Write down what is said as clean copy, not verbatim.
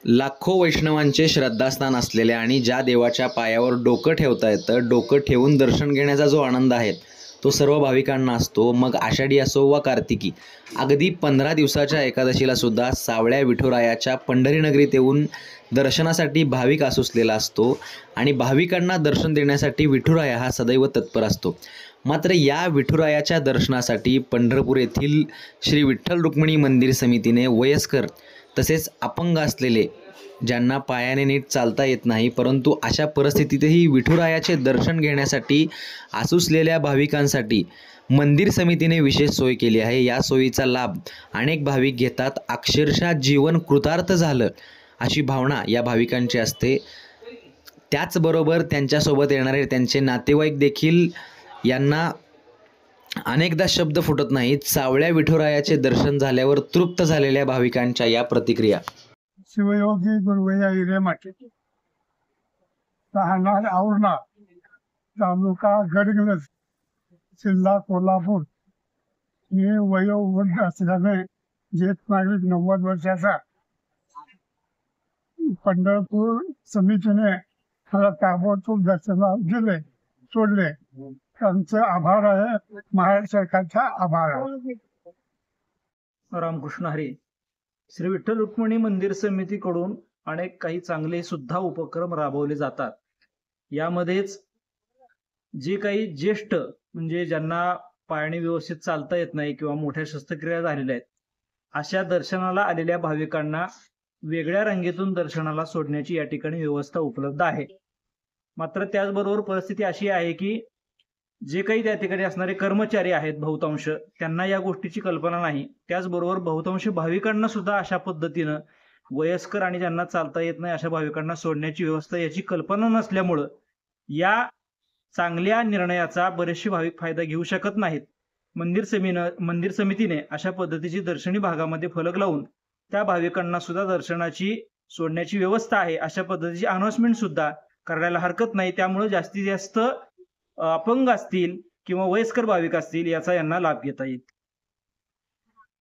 लाखो वैष्णवांचे श्रद्धास्थान असलेल्या आणि ज्या देवाच्या पायावर डोकं ठेवता येतं, डोकं ठेवून दर्शन घेण्याचा जो आनंद आहे तो सर्व भाविकांना असतो. मग आषाढी असो वा कार्तिकी, अगदी 15 दिवसाच्या एकादशीला सुद्धा सावळ्या विठुरायाच्या पंढरीनगरीत येऊन दर्शनासाठी भाविक आसुसलेला असतो आणि भाविकांना दर्शन देण्यासाठी विठुराया हा सदैव तत्पर असतो. मात्र या विठुरायाच्या दर्शनासाठी पंढरपूर येथील श्री विठ्ठल रुक्मिणी मंदिर समितीने वयस्कर तसेच अपंग असलेले, ज्यांना पायाने नीट चालता येत नाही, परंतु अशा परिस्थितीतही विठुरायाचे दर्शन घेण्यासाठी आसुसलेल्या भाविकांसाठी मंदिर समितीने विशेष सोय केली आहे. या सोयीचा लाभ अनेक भाविक घेतात. अक्षरशः जीवन कृतार्थ झालं अशी भावना या भाविकांची असते. त्याचबरोबर त्यांच्यासोबत येणारे त्यांचे नातेवाईक देखील यांना अनेकदा शब्द फुटत नाहीत. सावळ्या विठुरायाचे दर्शन झाल्यावर तृप्त झालेल्या भाविकांच्या या प्रतिक्रिया. शिवयोगी गुरुवैया हिरेमाटे, राहणार औरणा, तालुका गडहिंग्लज, जिल्हा कोल्हापूर. मी वयोवृद्ध असल्याने ज्येष्ठ नागरिक 90 वर्षाचा. पंढरपूर समितीने मला ताबडतोब दर्शनाला दिले, सोडले. त्यांचे आभार आहे, महाराष्ट्र सरकारचा आभार आहे. रामकृष्ण हरी. श्री विठ्ठल रुक्मिणी मंदिर समितीकडून अनेक काही चांगले सुद्धा उपक्रम राबवले जातात. यामध्येच जे काही ज्येष्ठ म्हणजे ज्यांना पायाने व्यवस्थित चालता येत नाही किंवा मोठ्या शस्त्रक्रिया झालेल्या आहेत, अशा दर्शनाला आलेल्या भाविकांना वेगळ्या रांगेतून दर्शनाला सोडण्याची या ठिकाणी व्यवस्था उपलब्ध आहे. मात्र त्याचबरोबर परिस्थिती अशी आहे की जे काही त्या ठिकाणी असणारे कर्मचारी आहेत बहुतांश, त्यांना या गोष्टीची कल्पना नाही. त्याचबरोबर बहुतांश भाविकांना सुद्धा अशा पद्धतीनं वयस्कर आणि ज्यांना चालता येत नाही अशा भाविकांना सोडण्याची व्यवस्था याची कल्पना नसल्यामुळं या चांगल्या निर्णयाचा बरेचसे भाविक फायदा घेऊ शकत नाहीत. मंदिर समितीने अशा पद्धतीची दर्शनी भागामध्ये फलक लावून त्या भाविकांना सुद्धा दर्शनाची सोडण्याची व्यवस्था आहे अशा पद्धतीची अनाउन्समेंट सुद्धा करायला हरकत नाही. त्यामुळे जास्तीत जास्त अपंग असतील किंवा वयस्कर भाविक असतील याचा यांना लाभ घेता येईल.